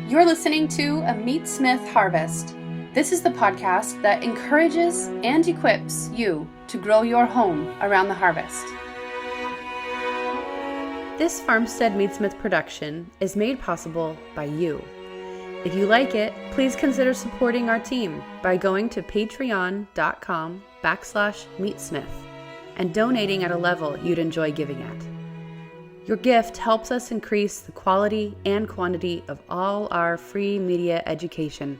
You're listening to a Meatsmith Harvest. This is the podcast that encourages and equips you to grow your home around the harvest. This Farmstead Meatsmith production is made possible by you. If you like it, please consider supporting our team by going to patreon.com/Meatsmith and donating at a level you'd enjoy giving at. Your gift helps us increase the quality and quantity of all our free media education.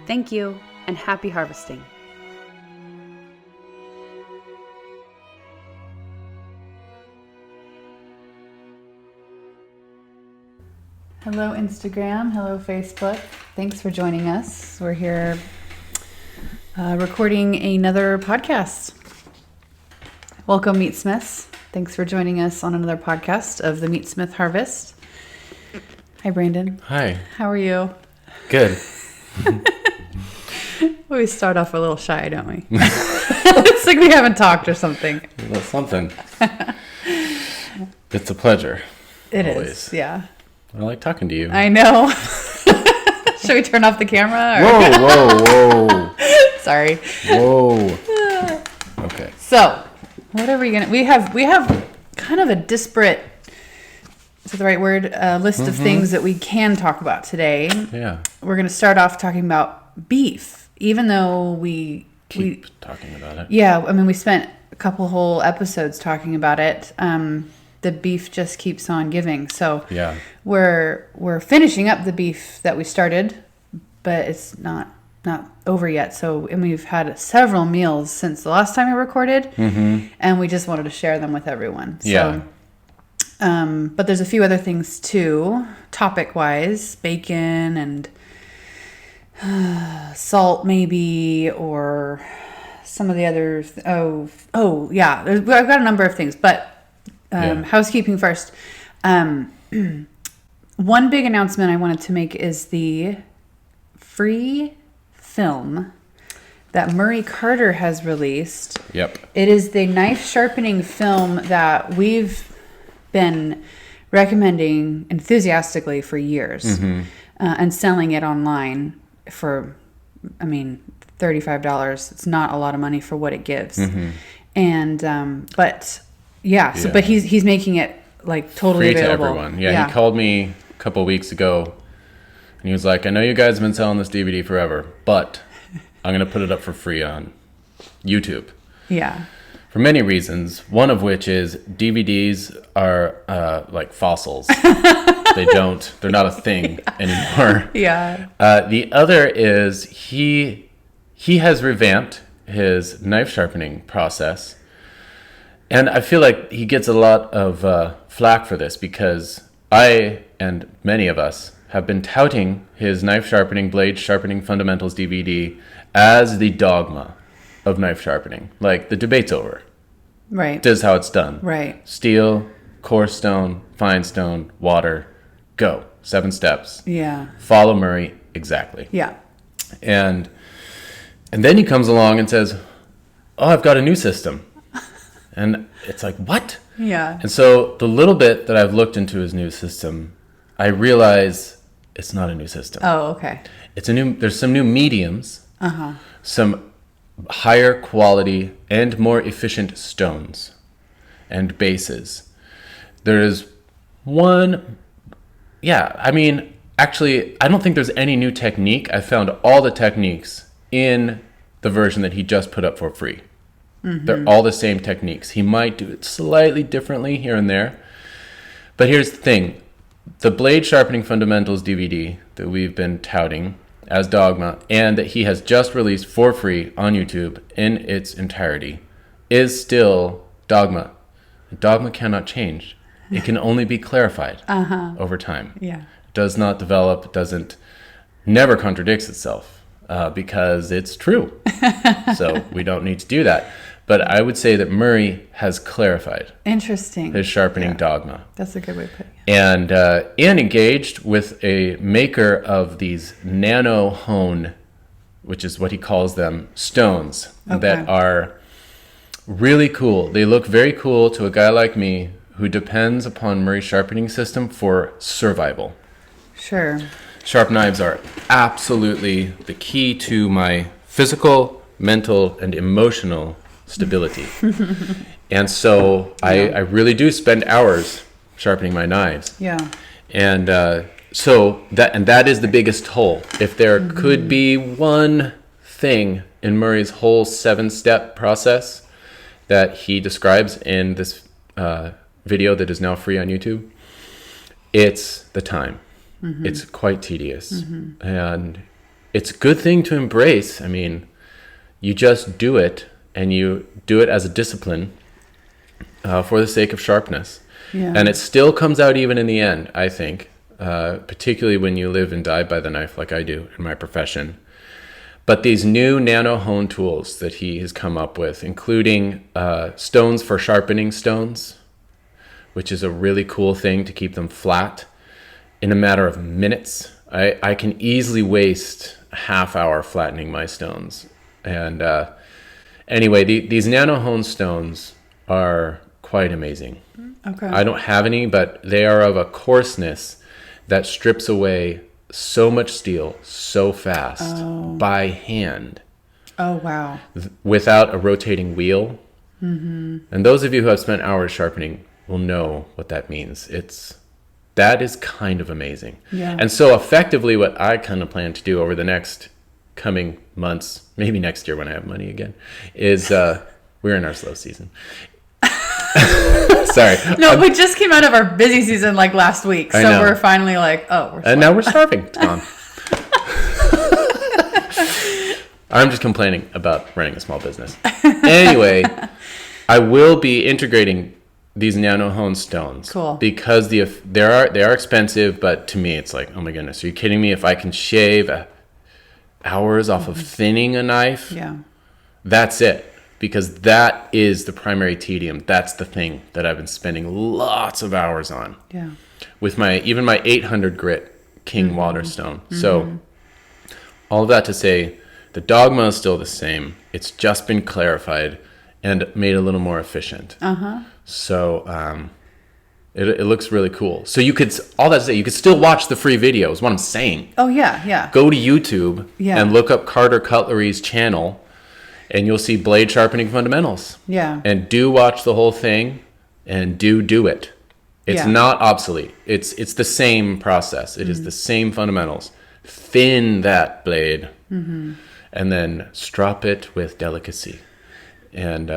Thank you, and happy harvesting. Hello, Instagram. Hello, Facebook. Thanks for joining us. We're here recording another podcast. Welcome, Meatsmiths. Thanks for joining us on another podcast of the Meatsmith Harvest. Hi, Brandon. Hi. How are you? Good. We start off a little shy, don't we? It's like we haven't talked or something. Well, something. It's a pleasure. It always. is, yeah. I like talking to you. I know. Should we turn off the camera? Whoa. Sorry. Whoa. Okay. So, what are we gonna? We have kind of a disparate. Is that the right word? List of things that we can talk about today. Yeah. We're gonna start off talking about beef, even though we keep talking about it. Yeah, I mean, we spent a couple whole episodes talking about it. The beef just keeps on giving. So yeah, we're finishing up the beef that we started, but it's not over yet. So, and we've had several meals since the last time we recorded, and we just wanted to share them with everyone. So, yeah. But there's a few other things too, topic-wise, bacon and salt maybe, or some of the others. Oh yeah. I've got a number of things, but housekeeping first. One big announcement I wanted to make is the free film that Murray Carter has released. Yep. It is the knife sharpening film that we've been recommending enthusiastically for years, and selling it online for, $35. It's not a lot of money for what it gives. And, but he's making it like totally free available to everyone. Yeah, he called me a couple weeks ago and he was like, I know you guys have been selling this DVD forever, but I'm going to put it up for free on YouTube. Yeah. For many reasons, one of which is DVDs are like fossils. They're not a thing anymore. Yeah. The other is he has revamped his knife sharpening process. And I feel like he gets a lot of flack for this because I and many of us have been touting his knife sharpening, blade sharpening fundamentals DVD as the dogma of knife sharpening. Like, the debate's over. Right. This is how it's done. Right. Steel, coarse stone, fine stone, water, go. 7 steps. Yeah. Follow Murray exactly. Yeah. And then he comes along and says, oh, I've got a new system. And it's like, what? Yeah. And so the little bit that I've looked into his new system, I realize it's not a new system. Oh, okay. There's some new mediums, some higher quality and more efficient stones and bases. There is one, actually, I don't think there's any new technique. I found all the techniques in the version that he just put up for free. They're all the same techniques. He might do it slightly differently here and there. But here's the thing. The Blade Sharpening Fundamentals DVD that we've been touting as dogma and that he has just released for free on YouTube in its entirety is still dogma. Dogma cannot change. It can only be clarified over time. Yeah. Does not develop, never contradicts itself because it's true. So we don't need to do that. But I would say that Murray has clarified his sharpening dogma. That's a good way to put it. And engaged with a maker of these nano hone, which is what he calls them, stones that are really cool. They look very cool to a guy like me who depends upon Murray's sharpening system for survival. Sure. Sharp knives are absolutely the key to my physical, mental, and emotional stability. And so I really do spend hours sharpening my knives. Yeah. And so that is the biggest toll. If there could be one thing in Murray's whole 7-step process that he describes in this video that is now free on YouTube, it's the time. It's quite tedious. And it's a good thing to embrace. I mean, you just do it, and you do it as a discipline for the sake of sharpness. Yeah. And it still comes out even in the end, I think, particularly when you live and die by the knife like I do in my profession. But these new nano hone tools that he has come up with, including stones for sharpening stones, which is a really cool thing to keep them flat in a matter of minutes. I can easily waste a half hour flattening my stones. And anyway, these nano hone stones are quite amazing. Okay. I don't have any, but they are of a coarseness that strips away so much steel so fast by hand. Oh, wow. Without a rotating wheel. And those of you who have spent hours sharpening will know what that means. That is kind of amazing. Yeah. And so effectively what I kind of plan to do over the next coming months, maybe next year when I have money again, is we're in our slow season. Sorry. No, we just came out of our busy season like last week. So we're finally like, we're and now we're starving. It's gone. I'm just complaining about running a small business. Anyway, I will be integrating these nano hone stones. Cool. Because they are expensive, but to me it's like, oh my goodness, are you kidding me? If I can shave hours off of thinning a knife, that's it. Because that is the primary tedium. That's the thing that I've been spending lots of hours on. Yeah. With my 800 grit King Waterstone. So all of that to say, the dogma is still the same. It's just been clarified and made a little more efficient. So it looks really cool. So you could, all that to say, you could still watch the free videos. What I'm saying. Oh yeah, yeah. Go to YouTube and look up Carter Cutlery's channel. And you'll see blade sharpening fundamentals. Yeah. And do watch the whole thing and do it. It's not obsolete. It's the same process. It is the same fundamentals. Thin that blade and then strop it with delicacy. And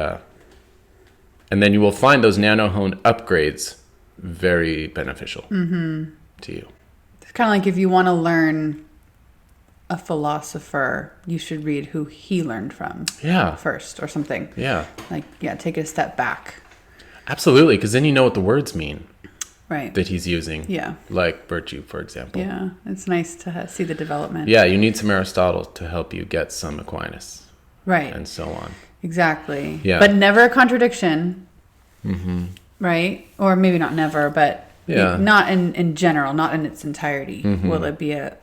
then you will find those nano honed upgrades very beneficial to you. It's kind of like if you want to learn a philosopher, you should read who he learned from first or something. Take it a step back. Absolutely, because then you know what the words mean that he's using, like virtue, for example. It's nice to see the development. You need some Aristotle to help you get some Aquinas, and so on. Exactly. But never a contradiction, right? Or maybe not never, but not in general, not in its entirety. Will it be a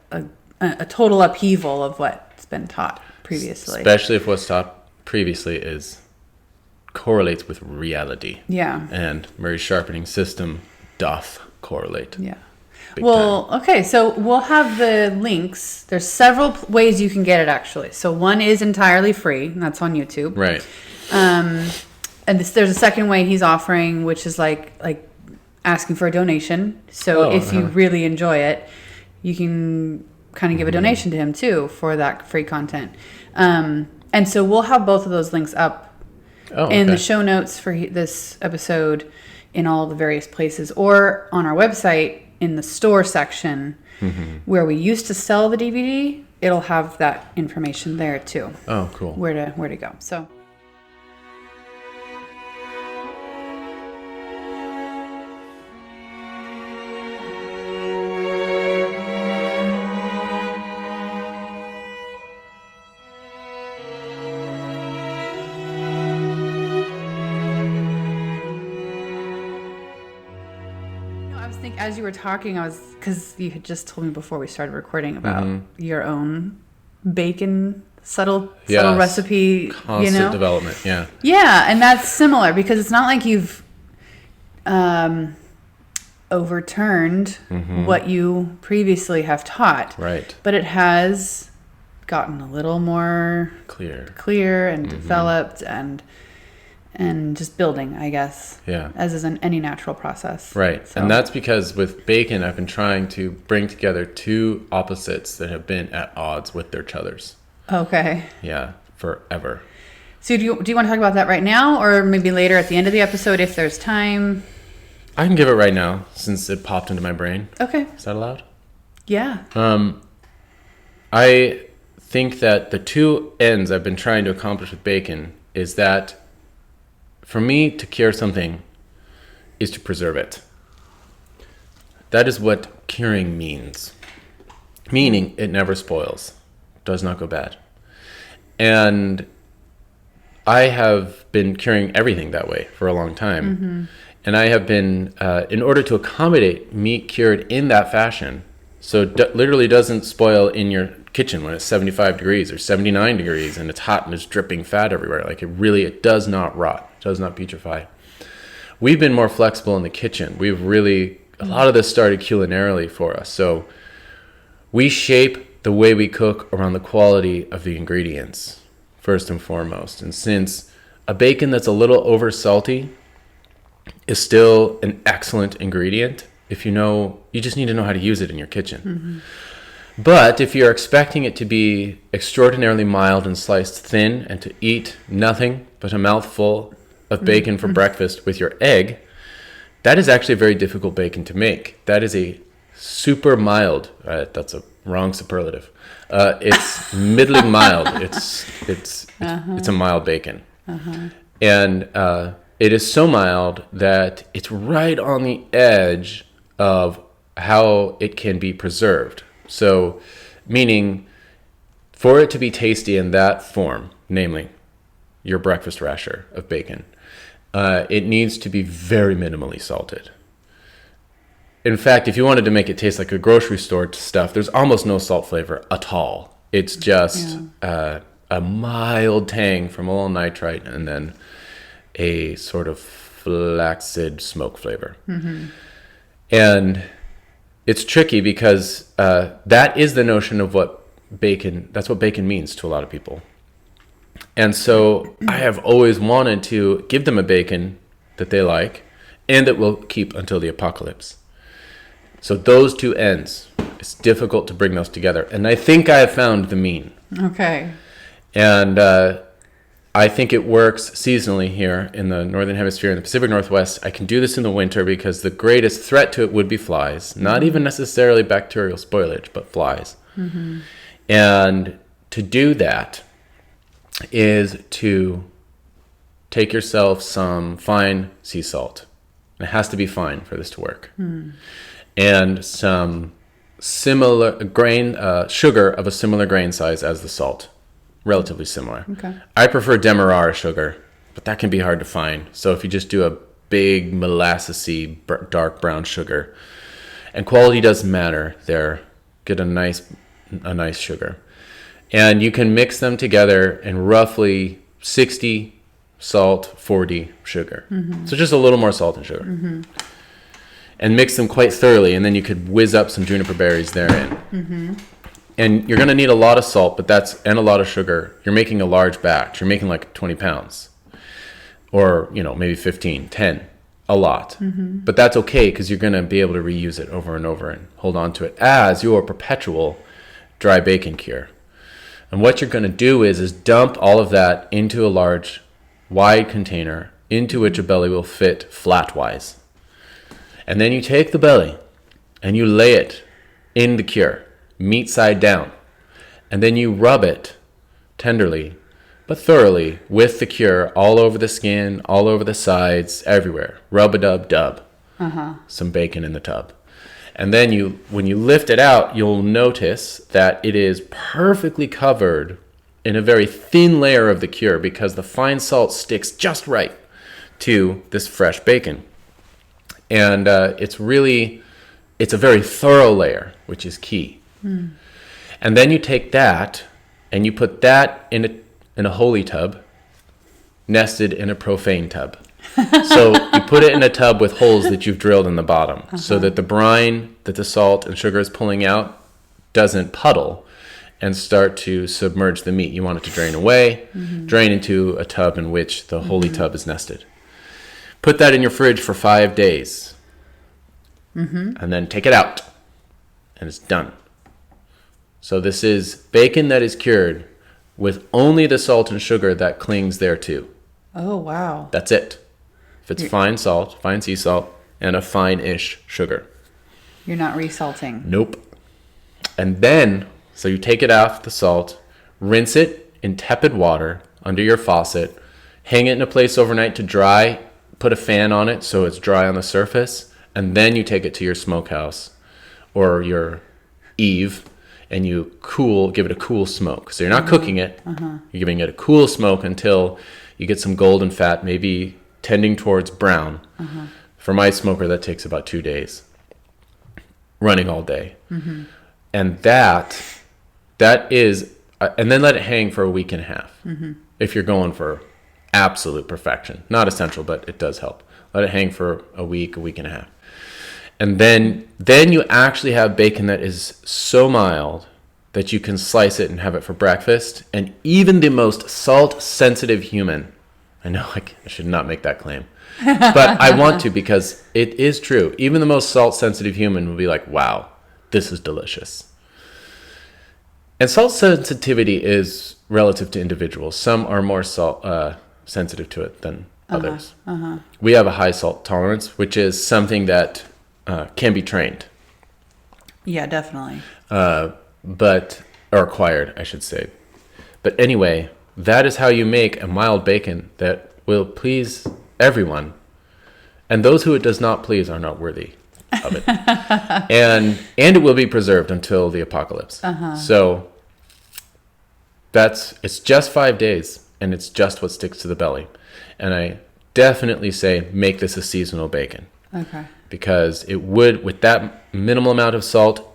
total upheaval of what's been taught previously. Especially if what's taught previously correlates with reality. And Murray's sharpening system doth correlate. Well, okay, so we'll have the links. There's several ways you can get it, actually. So one is entirely free, and that's on YouTube. Right. And there's a second way he's offering, which is like asking for a donation. So if you really enjoy it, you can kind of give a donation to him too for that free content. And so we'll have both of those links up in the show notes for this episode in all the various places, or on our website in the store section where we used to sell the DVD. It'll have that information there too. Oh, cool. Where to go. So as you were talking, because you had just told me before we started recording about your own bacon subtle recipe, constant development. And that's similar, because it's not like you've overturned what you previously have taught. Right. But it has gotten a little more clear and developed and just building, I guess. Yeah. As is in any natural process. Right. So. And that's because with bacon, I've been trying to bring together two opposites that have been at odds with their others. Okay. Yeah, forever. So do you want to talk about that right now, or maybe later at the end of the episode if there's time? I can give it right now since it popped into my brain. Okay. Is that allowed? Yeah. I think that the two ends I've been trying to accomplish with bacon is that for me to cure something is to preserve it. That is what curing means. Meaning it never spoils, does not go bad. And I have been curing everything that way for a long time. And I have been, in order to accommodate meat cured in that fashion, so it literally doesn't spoil in your kitchen when it's 75 degrees or 79 degrees and it's hot and there's dripping fat everywhere. Like it does not rot, it does not putrefy. We've been more flexible in the kitchen. A lot of this started culinarily for us. So we shape the way we cook around the quality of the ingredients, first and foremost. And since a bacon that's a little over salty is still an excellent ingredient, you just need to know how to use it in your kitchen. But if you're expecting it to be extraordinarily mild and sliced thin and to eat nothing but a mouthful of bacon for breakfast with your egg, that is actually a very difficult bacon to make. That is a super mild, that's a wrong superlative. It's middling mild. It's a mild bacon. And it is so mild that it's right on the edge of how it can be preserved. So, meaning for it to be tasty in that form, namely your breakfast rasher of bacon, it needs to be very minimally salted. In fact, if you wanted to make it taste like a grocery store stuff, there's almost no salt flavor at all. It's just a mild tang from a little nitrite and then a sort of flaccid smoke flavor. And it's tricky because that is the notion of that's what bacon means to a lot of people. And so I have always wanted to give them a bacon that they like and that will keep until the apocalypse. So those two ends, it's difficult to bring those together. And I think I have found the mean. Okay. And I think it works seasonally here in the Northern Hemisphere, in the Pacific Northwest. I can do this in the winter because the greatest threat to it would be flies. Not even necessarily bacterial spoilage, but flies. And to do that is to take yourself some fine sea salt. It has to be fine for this to work. And some similar grain, sugar of a similar grain size as the salt. Relatively similar. Okay. I prefer Demerara sugar, but that can be hard to find. So if you just do a big molassesy dark brown sugar, and quality doesn't matter there, get a nice sugar. And you can mix them together in roughly 60 salt, 40 sugar. So just a little more salt and sugar. And mix them quite thoroughly, and then you could whiz up some juniper berries therein. And you're going to need a lot of salt, and a lot of sugar. You're making a large batch. You're making like 20 pounds. Or, maybe 15, 10. A lot. But that's okay because you're going to be able to reuse it over and over and hold on to it as your perpetual dry bacon cure. And what you're going to do is dump all of that into a large, wide container into which a belly will fit flatwise. And then you take the belly and you lay it in the cure, meat side down. And then you rub it tenderly, but thoroughly with the cure all over the skin, all over the sides, everywhere. Rub-a-dub-dub. Some bacon in the tub. And then when you lift it out, you'll notice that it is perfectly covered in a very thin layer of the cure because the fine salt sticks just right to this fresh bacon. And it's a very thorough layer, which is key. And then you take that and you put that in a holy tub, nested in a profane tub. So you put it in a tub with holes that you've drilled in the bottom so that the brine that the salt and sugar is pulling out doesn't puddle and start to submerge the meat. You want it to drain away, drain into a tub in which the holy tub is nested. Put that in your fridge for 5 days. And then take it out. And it's done. So this is bacon that is cured with only the salt and sugar that clings thereto. Oh, wow. That's it. If it's fine salt, fine sea salt, and a fine-ish sugar. You're not resalting. Nope. And then, so you take it off the salt, rinse it in tepid water under your faucet, hang it in a place overnight to dry, put a fan on it so it's dry on the surface, and then you take it to your smokehouse or your eave and you give it a cool smoke. So you're not cooking it, you're giving it a cool smoke until you get some golden fat, maybe tending towards brown. For my smoker, that takes about 2 days, running all day. And that is, and then let it hang for a week and a half. If you're going for absolute perfection. Not essential, but it does help. Let it hang for a week and a half. And then you actually have bacon that is so mild that you can slice it and have it for breakfast. And even the most salt-sensitive human, I know I should not make that claim, but I want to because it is true. Even the most salt-sensitive human will be like, wow, this is delicious. And salt sensitivity is relative to individuals. Some are more sensitive to it than others. We have a high salt tolerance, which is something that can be trained. Yeah, definitely. Or acquired, I should say. But anyway, that is how you make a mild bacon that will please everyone. And those who it does not please are not worthy of it. and it will be preserved until the apocalypse. So it's just 5 days, and it's just what sticks to the belly. And I definitely say make this a seasonal bacon. Okay. Because it would, with that minimal amount of salt,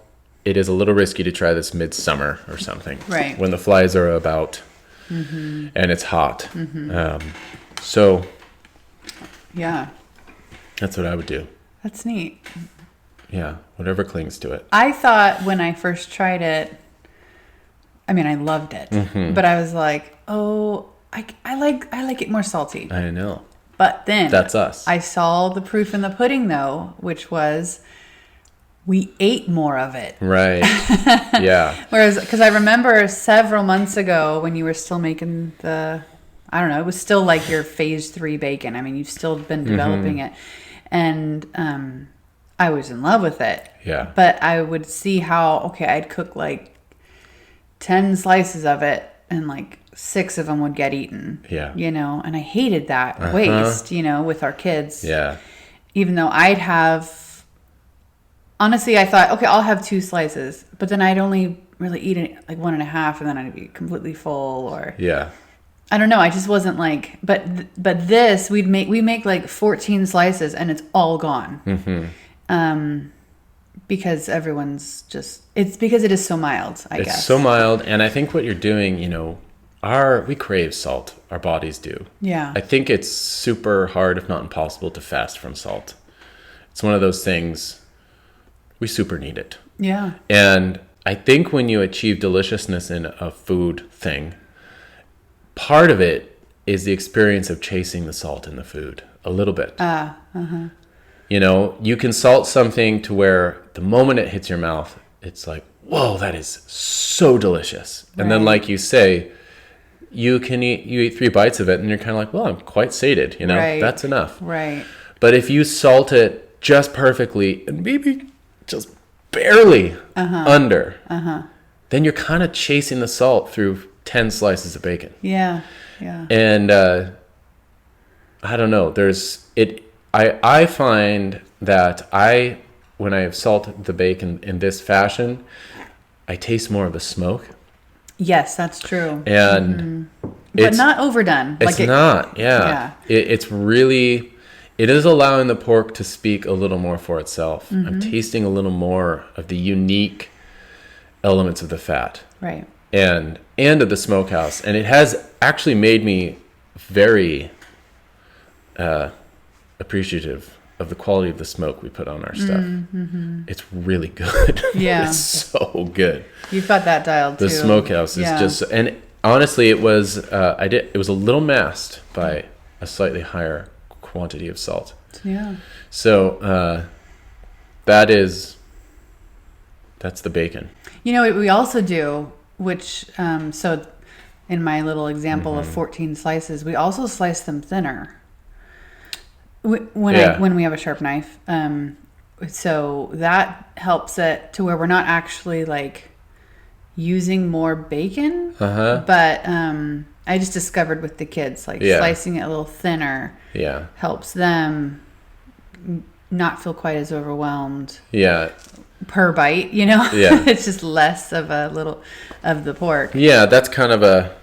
it is a little risky to try this midsummer or something. Right. When the flies are about and it's hot. So yeah, that's what I would do. That's neat. Yeah, whatever clings to it. I thought when I first tried it, I mean, I loved it, but I was like, oh, I like it more salty. I know. But then that's us. I saw the proof in the pudding, though, which was we ate more of it. Right. Yeah. Whereas, because I remember several months ago when you were still making I don't know, it was still like your phase 3 bacon. I mean, you've still been developing it. And I was in love with it. Yeah. But I would see how, okay, I'd cook like 10 slices of it and like 6 of them would get eaten. Yeah. You know, and I hated that waste, you know, with our kids. Yeah. Even though I'd have, honestly, I thought, okay, I'll have 2 slices, but then I'd only really eat it like 1.5 and then I'd be completely full or. Yeah. I don't know. I just wasn't like, but this we make like 14 slices and it's all gone. Because everyone's just, it's because it is so mild, I guess. It's so mild. And I think what you're doing, you know, we crave salt. Our bodies do. Yeah. I think it's super hard, if not impossible, to fast from salt. It's one of those things, we super need it. Yeah. And I think when you achieve deliciousness in a food thing, part of it is the experience of chasing the salt in the food a little bit. You know, you can salt something to where the moment it hits your mouth, it's like, whoa, that is so delicious. And then, like you say, you eat 3 bites of it and you're kind of like, well, I'm quite sated, you know, that's enough. Right. But if you salt it just perfectly and maybe just barely under, then you're kind of chasing the salt through 10 slices of bacon. Yeah. Yeah. And I don't know, I find that when I have salted the bacon in this fashion, I taste more of the smoke. Yes, that's true. And but not overdone. It's not, yeah. It's really, it is allowing the pork to speak a little more for itself. I'm tasting a little more of the unique elements of the fat. Right. And of the smokehouse. And it has actually made me very appreciative of the quality of the smoke we put on our stuff. It's really good. Yeah. It's so good. You've got that dialed too. The smokehouse is just, and honestly, it was it was a little masked by a slightly higher quantity of salt. Yeah. So that's the bacon. You know what we also do, which so in my little example of 14 slices, we also slice them thinner. When we have a sharp knife, so that helps it to where we're not actually like using more bacon. But I just discovered with the kids, like slicing it a little thinner, helps them not feel quite as overwhelmed. Per bite, you know. It's just less of a little of the pork. That's kind of a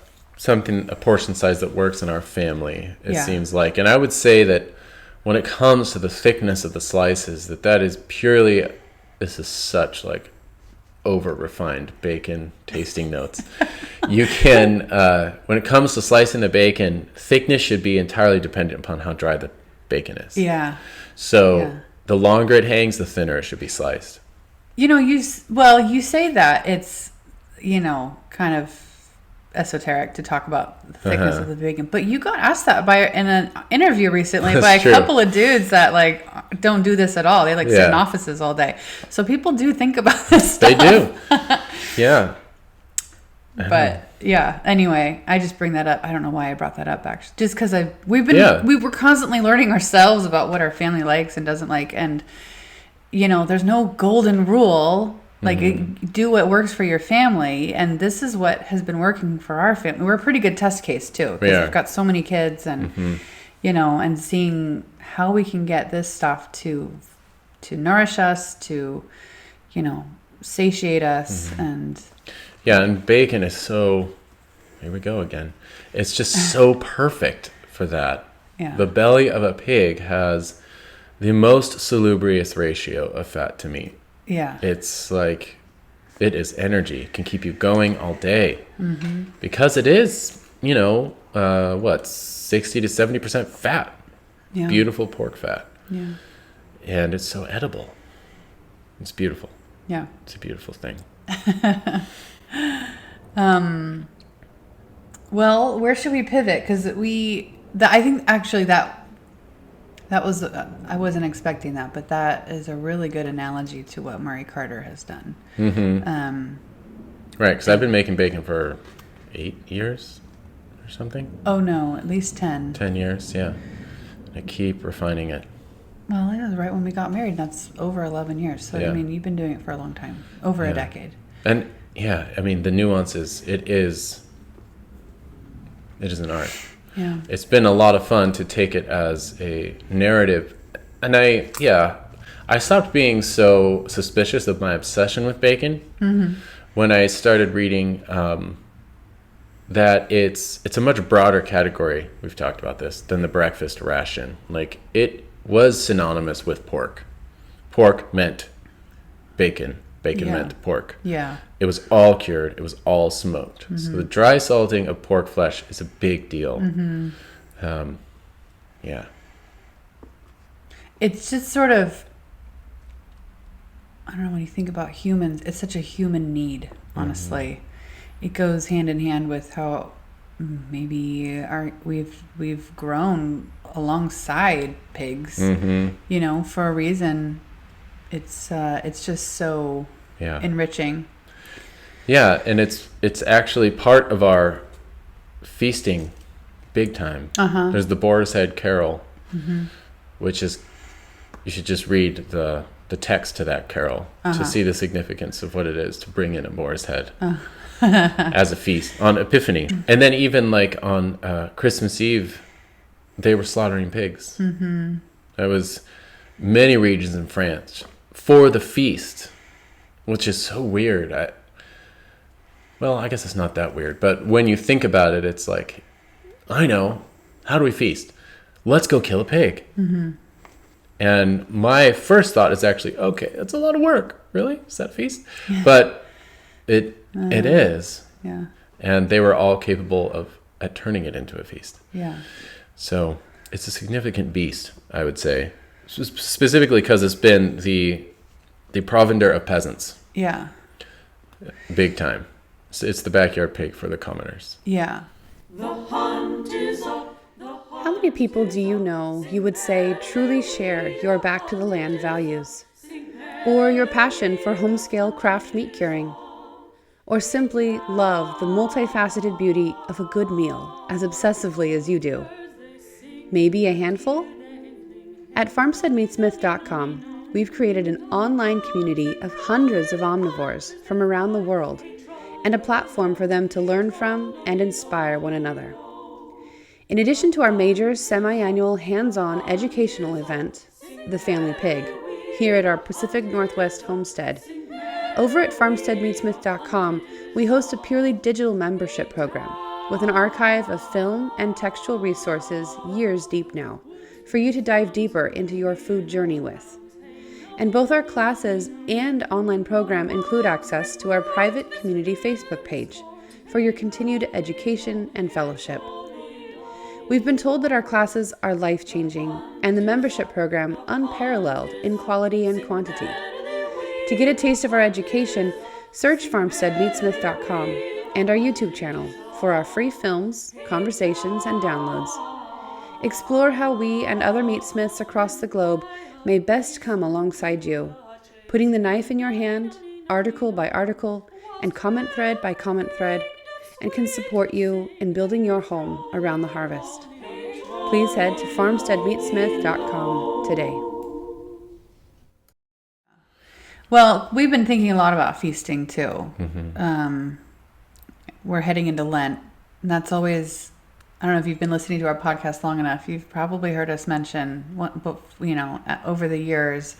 portion size that works in our family. It seems like, and I would say that. When it comes to the thickness of the slices, that is purely, this is such like over-refined bacon tasting notes. You can, when it comes to slicing the bacon, thickness should be entirely dependent upon how dry the bacon is. So the longer it hangs, the thinner it should be sliced. You know, you say that it's, kind of esoteric to talk about the thickness of the bacon, but you got asked that in an interview recently by a couple of dudes that like don't do this at all. They like sit in offices all day, so people do think about this stuff. They do. But anyway, I just bring that up. I don't know why I brought that up, actually, just because we were constantly learning ourselves about what our family likes and doesn't like, and there's no golden rule. Like, do what works for your family, and this is what has been working for our family. We're a pretty good test case, too, because we've got so many kids, and, and seeing how we can get this stuff to nourish us, to, satiate us, and... and bacon is so... Here we go again. It's just so perfect for that. The belly of a pig has the most salubrious ratio of fat to meat. It's like, it is energy. It can keep you going all day. Because it is, 60 to 70% fat. Beautiful pork fat. And it's so edible. It's beautiful. It's a beautiful thing. Well, where should we pivot? Because I think actually that was, I wasn't expecting that, but that is a really good analogy to what Murray Carter has done. Right, because I've been making bacon for 8 years or something. Oh, no, at least 10. 10 years, yeah. I keep refining it. Well, it was right when we got married. That's over 11 years. So, I mean, you've been doing it for a long time. Over a decade. And, I mean, the nuances, it is an art. It's been a lot of fun to take it as a narrative. And I stopped being so suspicious of my obsession with bacon when I started reading that it's a much broader category, we've talked about this, than the breakfast ration. Like, it was synonymous with pork. Pork meant bacon. Bacon meant pork. It was all cured. It was all smoked. So the dry salting of pork flesh is a big deal. It's just sort of, I don't know, when you think about humans, it's such a human need, honestly. It goes hand in hand with how maybe we've grown alongside pigs, for a reason. It's just so enriching. And it's actually part of our feasting big time. There's the Boar's Head Carol, which is, you should just read the text to that carol to see the significance of what it is to bring in a boar's head as a feast on Epiphany. And then even like on Christmas Eve, they were slaughtering pigs. There was many regions in France for the feast, which is so weird. I guess it's not that weird, but when you think about it, it's like, I know, how do we feast? Let's go kill a pig. And my first thought is actually, okay, that's a lot of work. Really? Is that a feast? But it is. And they were all capable at turning it into a feast. So it's a significant beast, I would say, specifically because it's been the provender of peasants. Yeah. Big time. It's the backyard pig for the commoners. Yeah. How many people do you know you would say truly share your back to the land values? Or your passion for home-scale craft meat curing? Or simply love the multifaceted beauty of a good meal as obsessively as you do? Maybe a handful? At farmsteadmeatsmith.com, we've created an online community of hundreds of omnivores from around the world and a platform for them to learn from and inspire one another. In addition to our major semi-annual hands-on educational event, The Family Pig, here at our Pacific Northwest homestead, over at farmsteadmeatsmith.com, we host a purely digital membership program with an archive of film and textual resources years deep now, for you to dive deeper into your food journey with. And both our classes and online program include access to our private community Facebook page for your continued education and fellowship. We've been told that our classes are life-changing and the membership program unparalleled in quality and quantity. To get a taste of our education, search farmsteadmeatsmith.com and our YouTube channel for our free films, conversations, and downloads. Explore how we and other meatsmiths across the globe may best come alongside you, putting the knife in your hand, article by article, and comment thread by comment thread, and can support you in building your home around the harvest. Please head to farmsteadmeatsmith.com today. Well, we've been thinking a lot about feasting too. We're heading into Lent, and that's always, I don't know if you've been listening to our podcast long enough, you've probably heard us mention, over the years,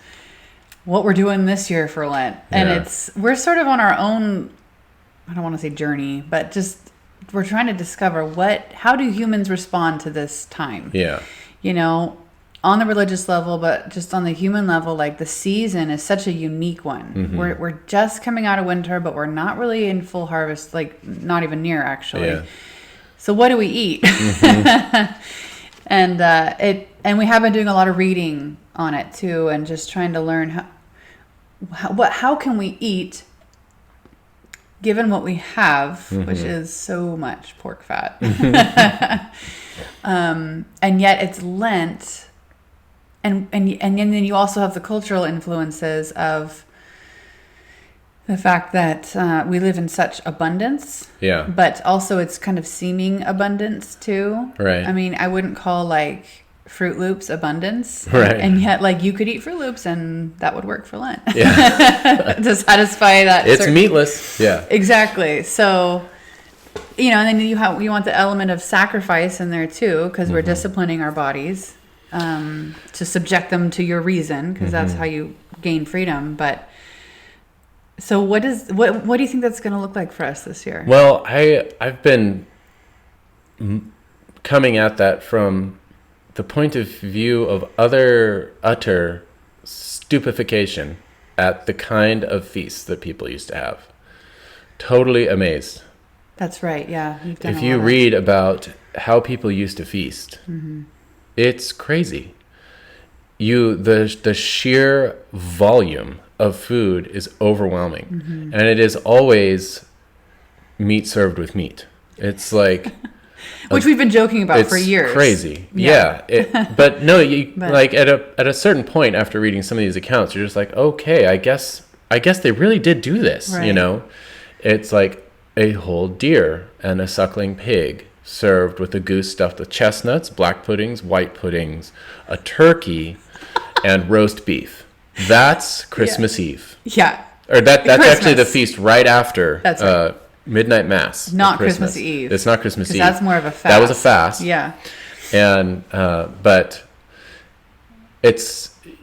what we're doing this year for Lent. And we're sort of on our own, I don't want to say journey, but just we're trying to discover how do humans respond to this time? Yeah. On the religious level, but just on the human level, like the season is such a unique one. We're just coming out of winter, but we're not really in full harvest, like not even near actually. Yeah. So what do we eat? And we have been doing a lot of reading on it too, and just trying to learn how can we eat given what we have, which is so much pork fat. And yet it's Lent. And then you also have the cultural influences of the fact that we live in such abundance. Yeah. But also it's kind of seeming abundance too. Right. I mean, I wouldn't call like Fruit Loops abundance. Right. And yet you could eat Fruit Loops and that would work for Lent. Yeah. To satisfy that. It's meatless. Yeah. Exactly. So, and then you want the element of sacrifice in there too, because we're disciplining our bodies. To subject them to your reason, because that's how you gain freedom. But so what do you think that's going to look like for us this year? Well, I've been coming at that from the point of view of utter stupefaction at the kind of feasts that people used to have. Totally amazed. That's right. Yeah. If you read about how people used to feast, it's crazy. The sheer volume of food is overwhelming, and it is always meat served with meat. It's like which we've been joking about for years. It's crazy, yeah. But no, like at a certain point after reading some of these accounts, you're just like, okay, I guess they really did do this. Right. It's like a whole deer and a suckling pig served with a goose stuffed with chestnuts, black puddings, white puddings, a turkey, and roast beef. That's Christmas Eve. Yeah. Or that's actually the feast right after midnight mass. Not Christmas Eve. It's not Christmas Eve. That's more of a fast. That was a fast. Yeah. And but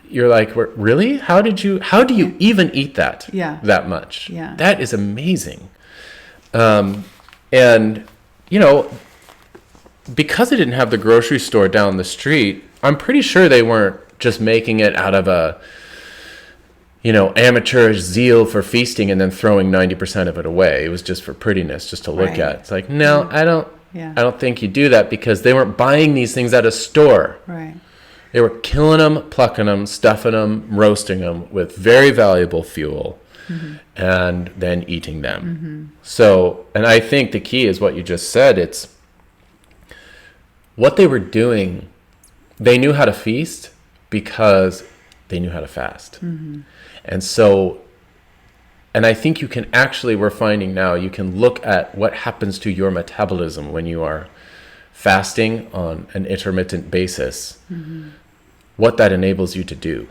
you're like, really? How do you even eat that? Yeah. That much? Yeah. That is amazing. And because they didn't have the grocery store down the street, I'm pretty sure they weren't just making it out of a, amateurish zeal for feasting and then throwing 90% of it away. It was just for prettiness, just to look at. It's like, no, Yeah. I don't think you do that because they weren't buying these things at a store. Right. They were killing them, plucking them, stuffing them, roasting them with very valuable fuel, and then eating them. So, and I think the key is what you just said. It's what they were doing. They knew how to feast because they knew how to fast. And so, and I think you can actually, we're finding now, you can look at what happens to your metabolism when you are fasting on an intermittent basis, what that enables you to do,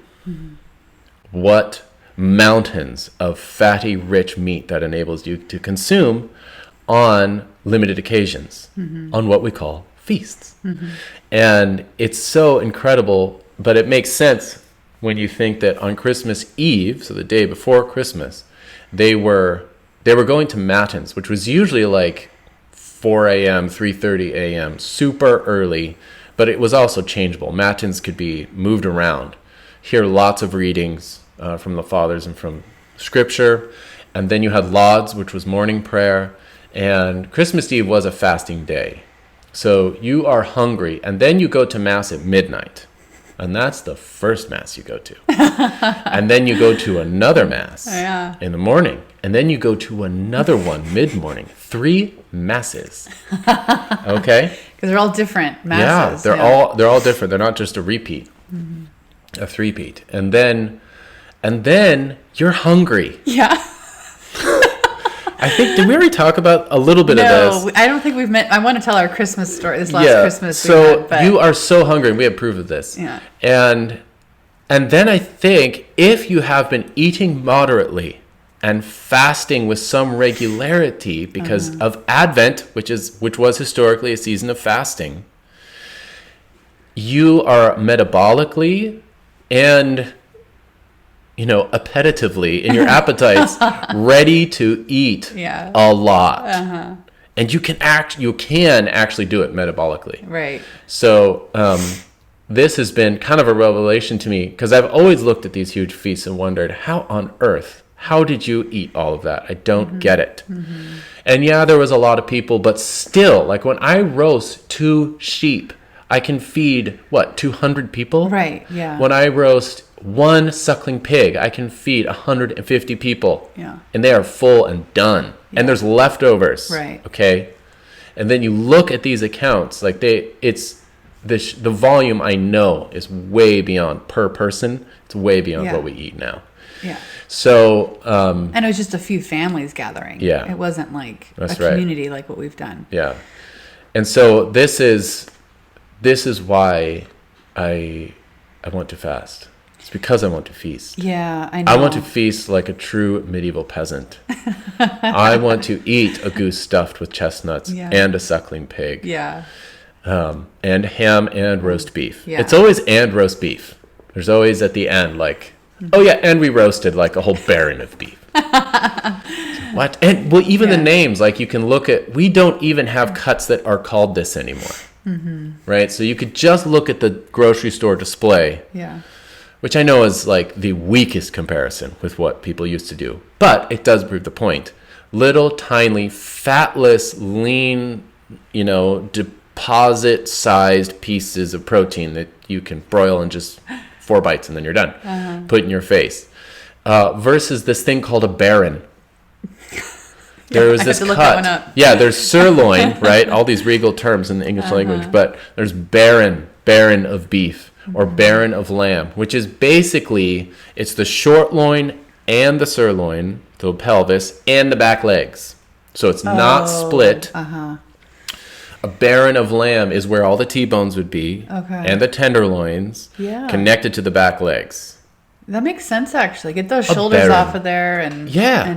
what mountains of fatty, rich meat that enables you to consume on limited occasions, on what we call feasts. And it's so incredible, but it makes sense when you think that on Christmas Eve, so the day before Christmas, they were going to matins, which was usually like 4 a.m., 3:30 a.m., super early, but it was also changeable. Matins could be moved around. Hear lots of readings from the fathers and from scripture. And then you had lauds, which was morning prayer. And Christmas Eve was a fasting day. So you are hungry. And then you go to Mass at midnight. And that's the first Mass you go to. And then you go to another Mass in the morning. And then you go to another one mid-morning. 3 Masses. Okay? Because they're all different Masses. Yeah, they're all different. They're not just a repeat, a three-peat. And then you're hungry. Yeah. I think, did we already talk about a little bit of this? No, I don't think we've met. I want to tell our Christmas story. This last Christmas. So you are so hungry, and we have proof of this. Yeah. And then I think if you have been eating moderately and fasting with some regularity because of Advent, which was historically a season of fasting, you are metabolically and appetitively in your appetites ready to eat a lot. And you can actually do it metabolically. Right. So this has been kind of a revelation to me because I've always looked at these huge feasts and wondered, how did you eat all of that? I don't get it. And yeah, there was a lot of people, but still, like when I roast 2 sheep, I can feed 200 people? Right, yeah. When I roast 1 suckling pig, I can feed 150 people. Yeah. And they are full and done. Yeah. And there's leftovers. Right. Okay? And then you look at these accounts, like the volume I know is way beyond per person. It's way beyond what we eat now. Yeah. So and it was just a few families gathering. Yeah. It wasn't like That's a community like what we've done. Yeah. And so this is why I want to fast. It's because I want to feast. Yeah, I know. I want to feast like a true medieval peasant. I want to eat a goose stuffed with chestnuts and a suckling pig. Yeah. And ham and roast beef. Yeah. It's always and roast beef. There's always at the end like, oh yeah, and we roasted like a whole baron of beef. What? And well, even the names, like you can look at, we don't even have cuts that are called this anymore. Right? So you could just look at the grocery store display. Yeah. Which I know is like the weakest comparison with what people used to do. But it does prove the point. Little, tiny, fatless, lean, deposit-sized pieces of protein that you can broil in just 4 bites and then you're done. Put in your face. Versus this thing called a baron. There was this cut. Yeah, there's sirloin, right? All these regal terms in the English language. But there's baron of beef. Or baron of lamb, which is basically, it's the short loin and the sirloin, the pelvis, and the back legs. So it's not split. A baron of lamb is where all the T-bones would be, and the tenderloins connected to the back legs. That makes sense, actually. Get those shoulders off of there and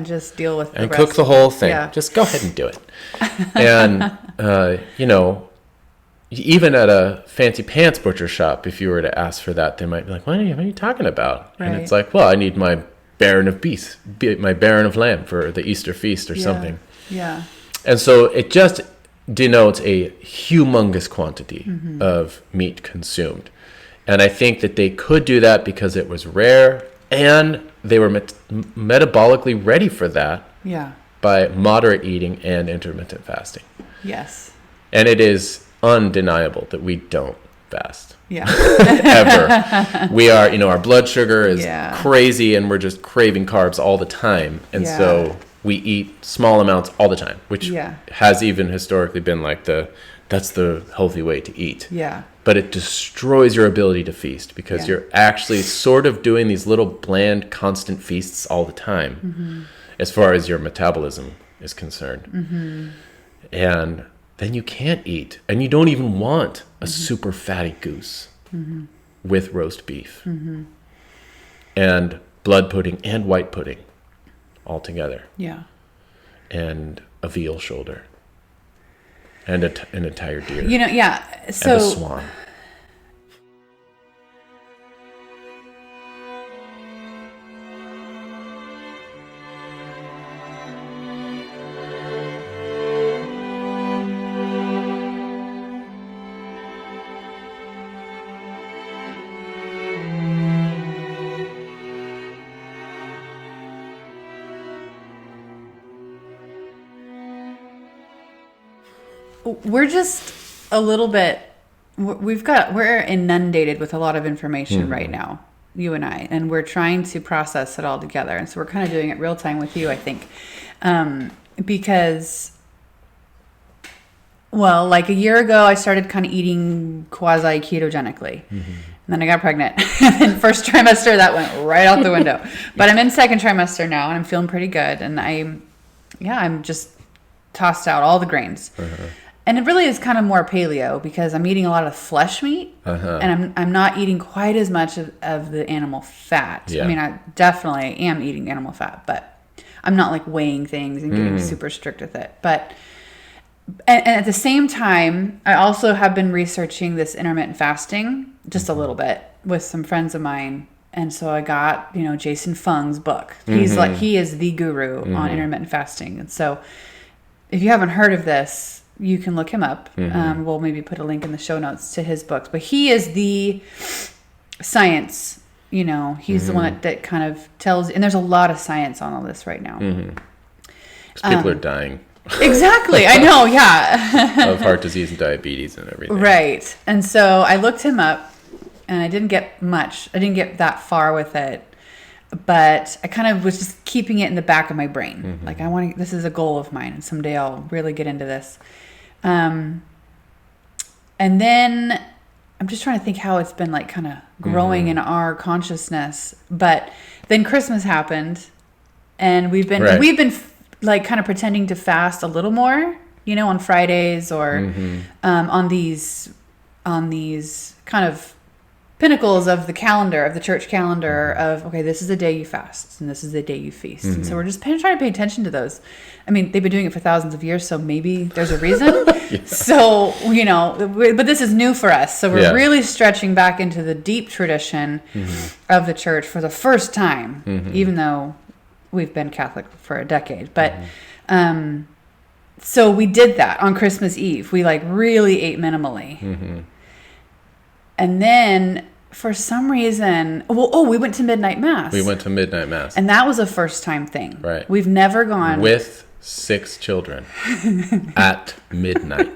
just deal with the rest. And cook the whole thing. Yeah. Just go ahead and do it. And, even at a fancy pants butcher shop, if you were to ask for that, they might be like, what are you talking about? Right. And it's like, well, I need my baron of beef, my baron of lamb for the Easter feast or something. Yeah. And so it just denotes a humongous quantity of meat consumed. And I think that they could do that because it was rare and they were metabolically ready for that Yeah. by moderate eating and intermittent fasting. Yes. And it is undeniable that we don't fast. Yeah. Ever. We are, our blood sugar is Yeah. crazy and we're just craving carbs all the time. And Yeah. so we eat small amounts all the time, which Yeah. has even historically been like that's the healthy way to eat. Yeah. But it destroys your ability to feast because Yeah. you're actually sort of doing these little bland, constant feasts all the time as far as your metabolism is concerned. And then you can't eat. And you don't even want a super fatty goose with roast beef and blood pudding and white pudding all together. Yeah. And a veal shoulder. And an entire deer. Yeah. So and a swan. we're just a little bit, we're inundated with a lot of information right now, you and I, and we're trying to process it all together. And so we're kind of doing it real time with you, I think, because, well, like a year ago, I started kind of eating quasi ketogenically. And then I got pregnant. And then first trimester, that went right out the window. But I'm in second trimester now, and I'm feeling pretty good. And I'm just tossed out all the grains. And it really is kind of more paleo because I'm eating a lot of flesh meat, and I'm not eating quite as much of the animal fat. Yeah. I mean, I definitely am eating animal fat, but I'm not like weighing things and getting super strict with it. But and at the same time, I also have been researching this intermittent fasting just a little bit with some friends of mine. And so I got, Jason Fung's book. He is the guru on intermittent fasting. And so if you haven't heard of this, you can look him up. We'll maybe put a link in the show notes to his books. But he is the science, he's the one that kind of tells, and there's a lot of science on all this right now. Because people are dying. Exactly. I know. Yeah. of heart disease and diabetes and everything. Right. And so I looked him up and I didn't get much. I didn't get that far with it, but I kind of was just keeping it in the back of my brain. Like this is a goal of mine, and someday I'll really get into this. And then I'm just trying to think how it's been like kind of growing in our consciousness. But then Christmas happened, and we've been like kind of pretending to fast a little more, on Fridays or on these kind of pinnacles of the calendar, of the church calendar of, okay, this is the day you fast and this is the day you feast. And so we're just trying to pay attention to those. I mean, they've been doing it for thousands of years, so maybe there's a reason. So, but this is new for us. So we're really stretching back into the deep tradition of the church for the first time, even though we've been Catholic for a decade. But so we did that on Christmas Eve. We like really ate minimally. And then for some reason, we went to midnight mass. We went to midnight mass. And that was a first time thing. Right. We've never gone. With 6 children at midnight.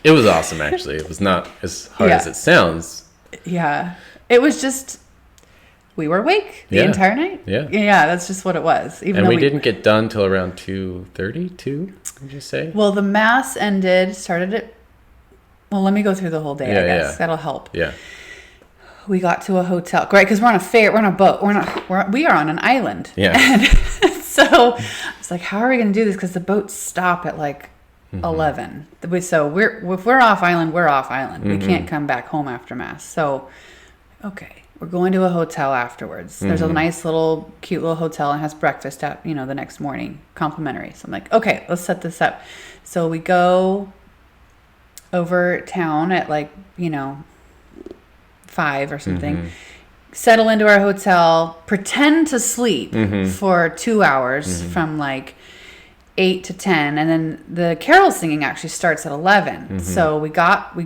It was awesome, actually. It was not as hard as it sounds. Yeah. It was just, we were awake the entire night. Yeah. Yeah, that's just what it was. And we didn't get done till around 2:30, 2, would you say? Well, the mass started at, well, let me go through the whole day, I guess. That'll help. Yeah. We got to a hotel, right? Because we're on a boat. We are on an island. Yeah. And so I was like, how are we going to do this? Because the boats stop at like 11. So if we're off island, we're off island. We can't come back home after mass. So, okay, we're going to a hotel afterwards. There's a nice cute little hotel and has breakfast at, the next morning, complimentary. So I'm like, okay, let's set this up. So we go over town at 5 or something, settle into our hotel, pretend to sleep for 2 hours from 8 to 10, and then the carol singing actually starts at 11. So we got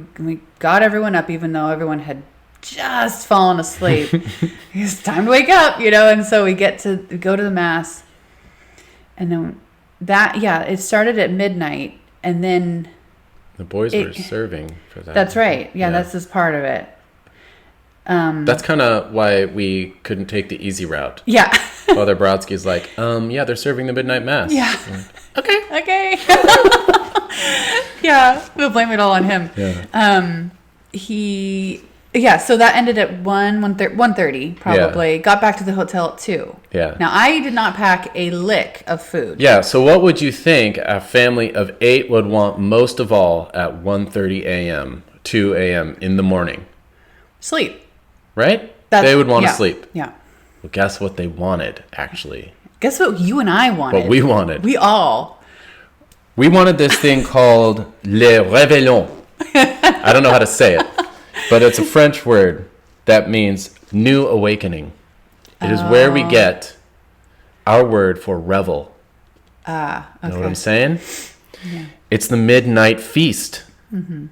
everyone up, even though everyone had just fallen asleep. It's time to wake up, and so we go to the mass, and then it started at midnight. And then The boys were serving for that. That's right. Yeah, that's just part of it. That's kind of why we couldn't take the easy route. Yeah. Father Brodsky's like, yeah, they're serving the midnight mass. Yeah. Like, Okay. Yeah, we'll blame it all on him. Yeah. So that ended at 1:30 probably. Yeah. Got back to the hotel at 2. Yeah. Now, I did not pack a lick of food. Yeah, so what would you think a family of 8 would want most of all at 1:30 a.m., 2 a.m. in the morning? Sleep. Right? They would want to sleep. Yeah. Well, guess what they wanted, actually? Guess what you and I wanted? What we wanted. We wanted this thing called le réveillon. I don't know how to say it, but it's a French word that means new awakening. It is where we get our word for revel. Okay. You know what I'm saying? Yeah. It's the midnight feast. Mm-hmm.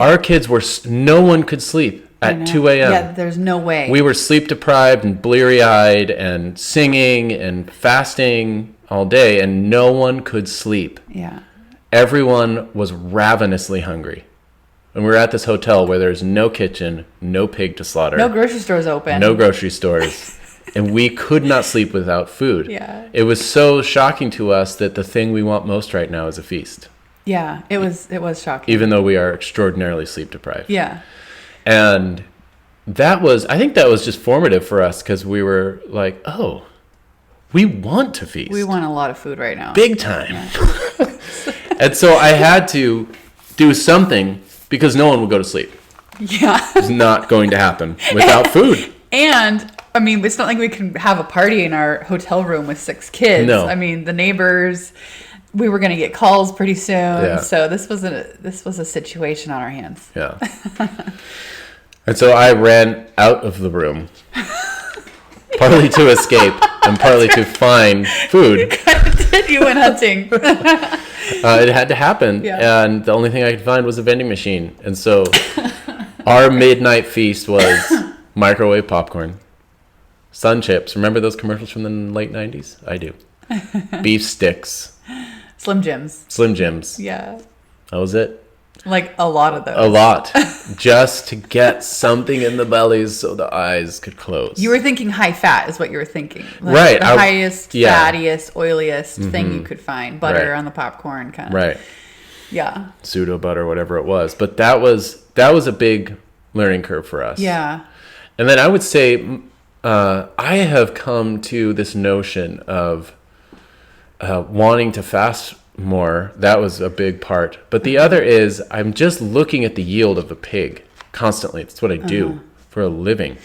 Our kids no one could sleep at 2 a.m. Yeah, there's no way. We were sleep deprived and bleary-eyed and singing and fasting all day, and no one could sleep. Yeah. Everyone was ravenously hungry. And we were at this hotel where there's no kitchen, no pig to slaughter. No grocery stores open. No grocery stores. And we could not sleep without food. Yeah. It was so shocking to us that the thing we want most right now is a feast. Yeah, it was shocking. Even though we are extraordinarily sleep deprived. Yeah. And I think that was just formative for us because we were like, oh, we want to feast. We want a lot of food right now. Big time. Yeah. And so I had to do something because no one would go to sleep. Yeah. It's not going to happen without food. And, I mean, it's not like we can have a party in our hotel room with 6 kids. No. I mean, the neighbors, we were going to get calls pretty soon. Yeah. So this was a situation on our hands. Yeah. And so I ran out of the room, partly to escape and partly to find food. You went hunting. It had to happen. Yeah. And the only thing I could find was a vending machine. And so our midnight feast was microwave popcorn, Sun Chips. Remember those commercials from the late 90s? I do. Beef sticks. Slim Jims. Slim Jims. Yeah. That was it. Like a lot of those. A lot. Just to get something in the bellies so the eyes could close. You were thinking high fat is what you were thinking. Like right. The highest, fattiest, oiliest thing you could find. Butter on the popcorn kind of. Right. Yeah. Pseudo butter, whatever it was. But that was a big learning curve for us. Yeah. And then I would say I have come to this notion of wanting to fast more. That was a big part. But the other is I'm just looking at the yield of a pig constantly. That's what I do for a living.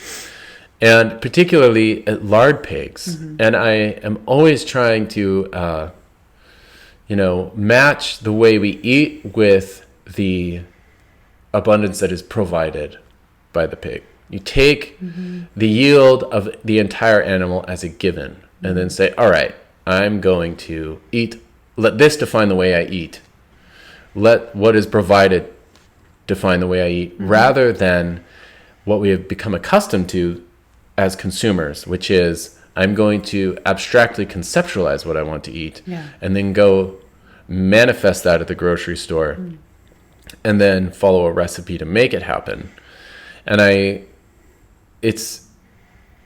And particularly at lard pigs. And I am always trying to, match the way we eat with the abundance that is provided by the pig. You take the yield of the entire animal as a given and then say, all right, I'm going to let this define the way I eat. Let what is provided define the way I eat, rather than what we have become accustomed to as consumers, which is I'm going to abstractly conceptualize what I want to eat and then go manifest that at the grocery store and then follow a recipe to make it happen. And it's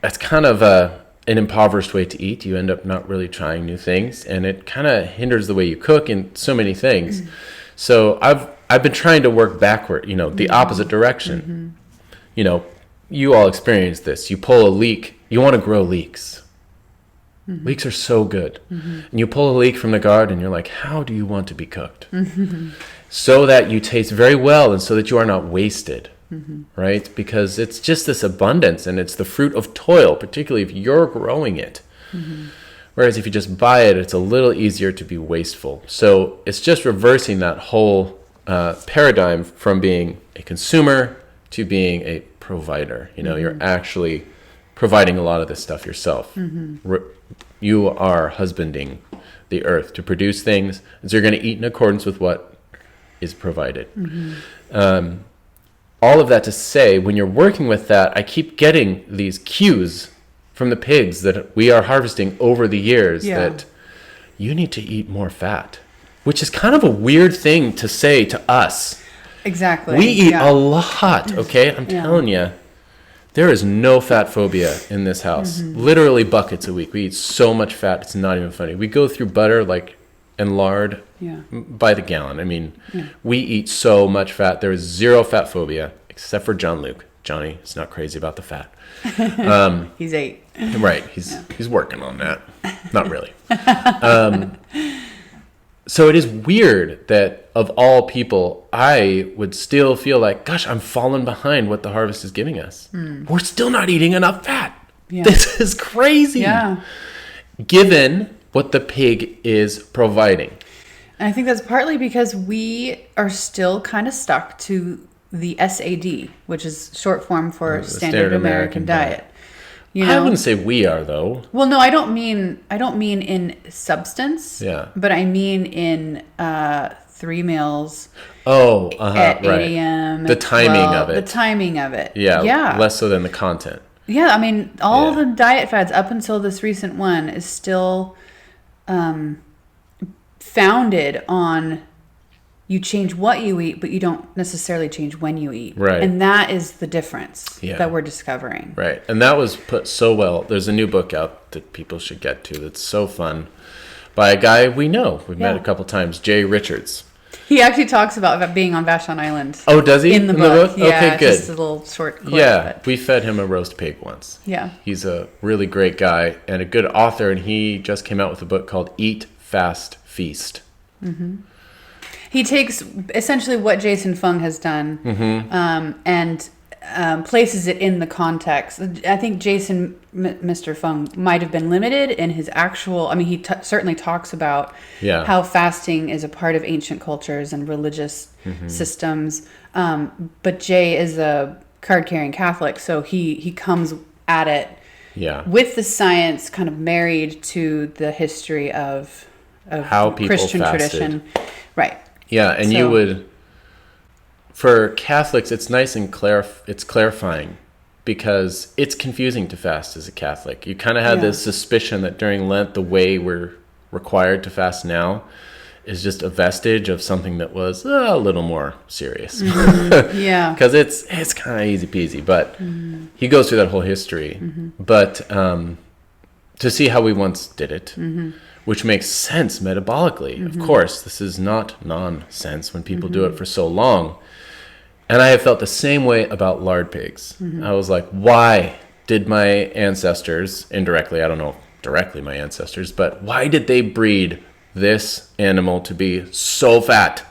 kind of an impoverished way to eat. You end up not really trying new things, and it kind of hinders the way you cook in so many things. So I've been trying to work backward, the opposite direction. You all experience this. You pull a leek, you want to grow leeks. Leeks are so good. And you pull a leek from the garden, and you're like, how do you want to be cooked? So that you taste very well and so that you are not wasted. Right? Because it's just this abundance, and it's the fruit of toil, particularly if you're growing it. Whereas if you just buy it, it's a little easier to be wasteful. So it's just reversing that whole paradigm from being a consumer to being a provider. You're actually providing a lot of this stuff yourself. You are husbanding the earth to produce things, and so you're going to eat in accordance with what is provided. All of that to say, when you're working with that, I keep getting these cues from the pigs that we are harvesting over the years that you need to eat more fat. which is kind of a weird thing to say to us. Exactly. We eat a lot, okay? I'm telling you, there is no fat phobia in this house. Literally buckets a week. We eat so much fat, it's not even funny. We go through butter and lard by the gallon. I mean, we eat so much fat. There is zero fat phobia, except for John Luke. Johnny is not crazy about the fat. He's 8. Right. He's working on that. Not really. So it is weird that of all people, I would still feel like, gosh, I'm falling behind what the harvest is giving us. We're still not eating enough fat. Yeah. This is crazy. Yeah. Given what the pig is providing. And I think that's partly because we are still kind of stuck to the SAD, which is short form for Standard American Diet. You know? I wouldn't say we are, though. Well, no, I don't mean in substance. Yeah. But I mean in 3 meals. Oh, at 8 right. a.m. The timing of it. The timing of it. Yeah. Yeah. Less so than the content. Yeah, I mean, all the diet fads up until this recent one is still founded on you change what you eat, but you don't necessarily change when you eat. Right. And that is the difference that we're discovering. Right. And that was put so well. There's a new book out that people should get to that's so fun by a guy we know. We've met a couple times, Jay Richards. He actually talks about being on Vashon Island. Oh, does he? In the book. Yeah, okay, good. Just a little short clip. Yeah, but we fed him a roast pig once. Yeah. He's a really great guy and a good author, and he just came out with a book called Eat, Fast, Feast. Mm-hmm. He takes essentially what Jason Fung has done and places it in the context. I think Mr. Fung might have been limited in his actual... I mean, he certainly talks about how fasting is a part of ancient cultures and religious systems. But Jay is a card-carrying Catholic, so he comes at it with the science kind of married to the history of how people Christian fasted. Tradition. Right. Yeah, and you would... For Catholics, it's nice and it's clarifying because it's confusing to fast as a Catholic. You kind of have this suspicion that during Lent, the way we're required to fast now is just a vestige of something that was a little more serious. Yeah. Because it's kind of easy peasy, but he goes through that whole history. But to see how we once did it, which makes sense metabolically. Of course, this is not nonsense when people do it for so long. And I have felt the same way about lard pigs. I was like, why did my ancestors, indirectly, I don't know directly my ancestors, but why did they breed this animal to be so fat?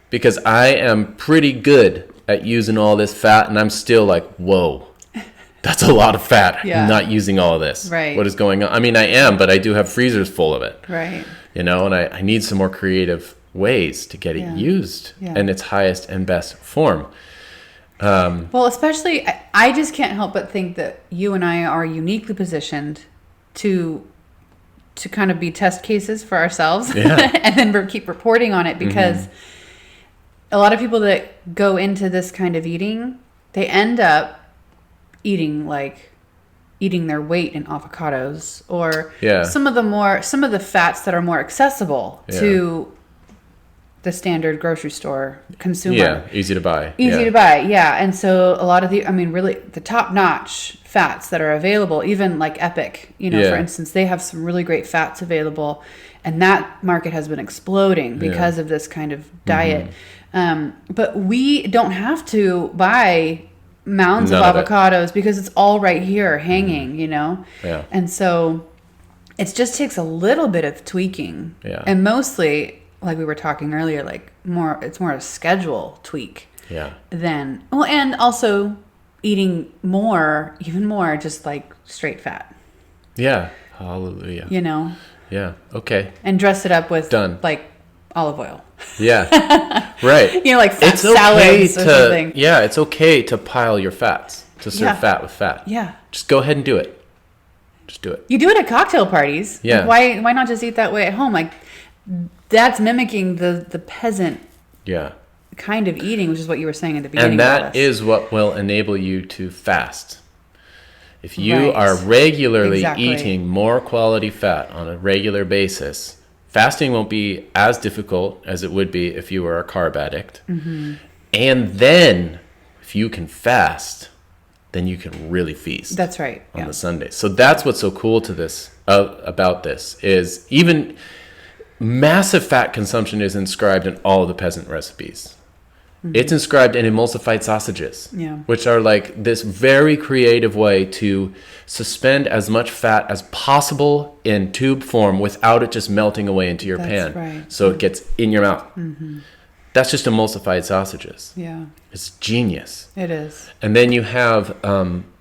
Because I am pretty good at using all this fat, and I'm still like, whoa, that's a lot of fat. Yeah. I'm not using all of this. Right. What is going on? I mean, I am, but I do have freezers full of it. Right. You know, and I need some more creative ways to get it used in its highest and best form. Well, especially, I just can't help but think that you and I are uniquely positioned to kind of be test cases for ourselves and then keep reporting on it because a lot of people that go into this kind of eating, they end up eating their weight in avocados or some of the fats that are more accessible to the standard grocery store consumer. Yeah, easy to buy. And so a lot of really the top-notch fats that are available, even like Epic, for instance, they have some really great fats available, and that market has been exploding because of this kind of diet. But we don't have to buy mounds of avocados because it's all right here hanging, Yeah. And so it just takes a little bit of tweaking. Yeah. And mostly, like we were talking earlier, it's more a schedule tweak. Yeah. And also eating even more just like straight fat. Yeah. Hallelujah. Yeah. Okay. And dress it up with Done. like olive oil. Yeah. Right. Like fat salads or something. Yeah, it's okay to pile your fats, to serve fat with fat. Yeah. Just go ahead and do it. Just do it. You do it at cocktail parties. Yeah. Like, why not just eat that way at home? Like, that's mimicking the peasant kind of eating, which is what you were saying at the beginning. And that is what will enable you to fast. If you are regularly eating more quality fat on a regular basis, Fasting won't be as difficult as it would be if you were a carb addict. And then if you can fast, then you can really feast. That's right. On the Sunday. So that's what's so cool to this about this is even massive fat consumption is inscribed in all of the peasant recipes. It's inscribed in emulsified sausages, which are like this very creative way to suspend as much fat as possible in tube form without it just melting away into your pan. Right. So it gets in your mouth. That's just emulsified sausages. Yeah. It's genius. It is. And then you have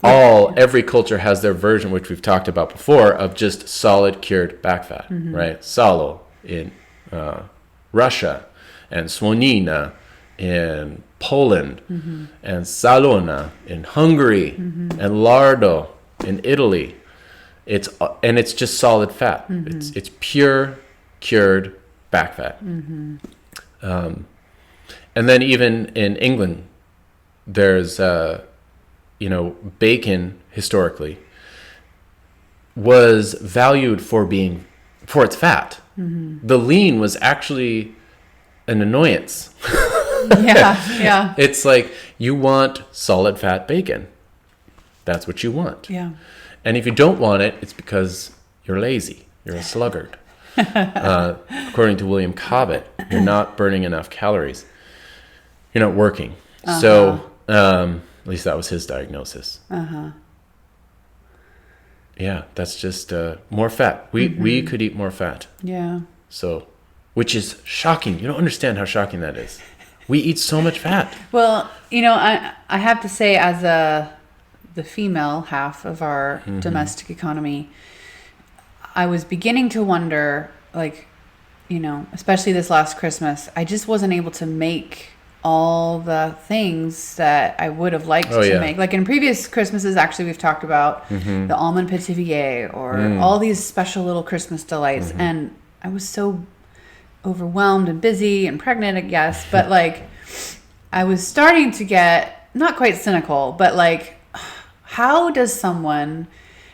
every culture has their version, which we've talked about before, of just solid cured back fat, right? Salo in Russia, and Słonina in Poland, and Salona in Hungary, and Lardo in Italy. It's just solid fat. It's pure cured back fat. And then even in England, there's bacon historically was valued for its fat. The lean was actually an annoyance. Yeah. It's like you want solid fat bacon. That's what you want. Yeah. And if you don't want it, it's because you're lazy. You're a sluggard. According to William Cobbett, you're not burning enough calories. You're not working. So at least that was his diagnosis. Yeah, that's just more fat. We could eat more fat. Yeah. So, which is shocking. You don't understand how shocking that is. We eat so much fat. Well, I have to say, as the female half of our domestic economy, I was beginning to wonder, especially this last Christmas, I just wasn't able to make all the things that I would have liked to make. Like in previous Christmases, actually, we've talked about the almond pétivier or all these special little Christmas delights. And I was so overwhelmed and busy and pregnant, I guess. But I was starting to get not quite cynical, but how does someone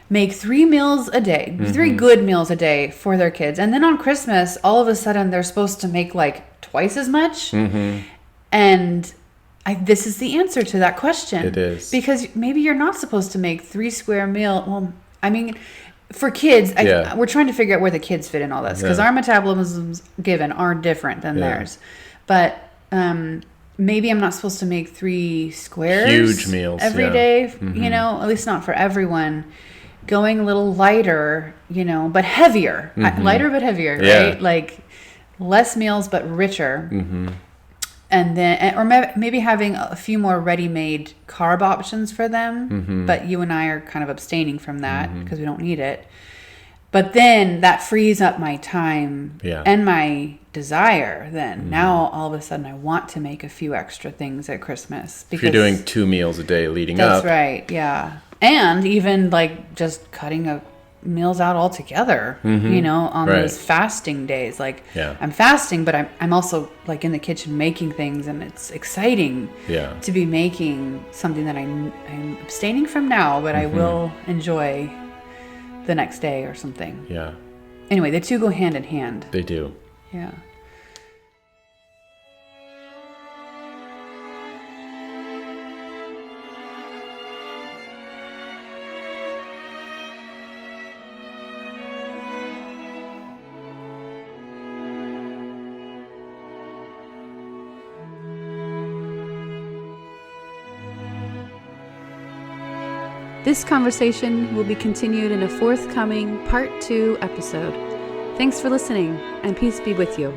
make 3 meals a day, 3 good meals a day for their kids? And then on Christmas, all of a sudden they're supposed to make twice as much. And this is the answer to that question. It is. Because maybe you're not supposed to make 3 square meal. Well, I mean, for kids, we're trying to figure out where the kids fit in all this. Because our metabolisms given are different than theirs. But maybe I'm not supposed to make 3 squares. Huge meals. Every day, at least not for everyone. Going a little lighter, but heavier. Lighter but heavier, right? Less meals but richer. And then, or maybe having a few more ready-made carb options for them. But you and I are kind of abstaining from that because we don't need it. But then that frees up my time and my desire. Then now all of a sudden I want to make a few extra things at Christmas. Because if you're doing 2 meals a day leading up. That's right, yeah. And even just cutting meals out altogether, on those fasting days. I'm fasting, but I'm also in the kitchen making things, and it's exciting to be making something that I'm abstaining from now, but I will enjoy the next day or something. Yeah. Anyway, the two go hand in hand. They do. Yeah. This conversation will be continued in a forthcoming Part 2 episode. Thanks for listening, and peace be with you.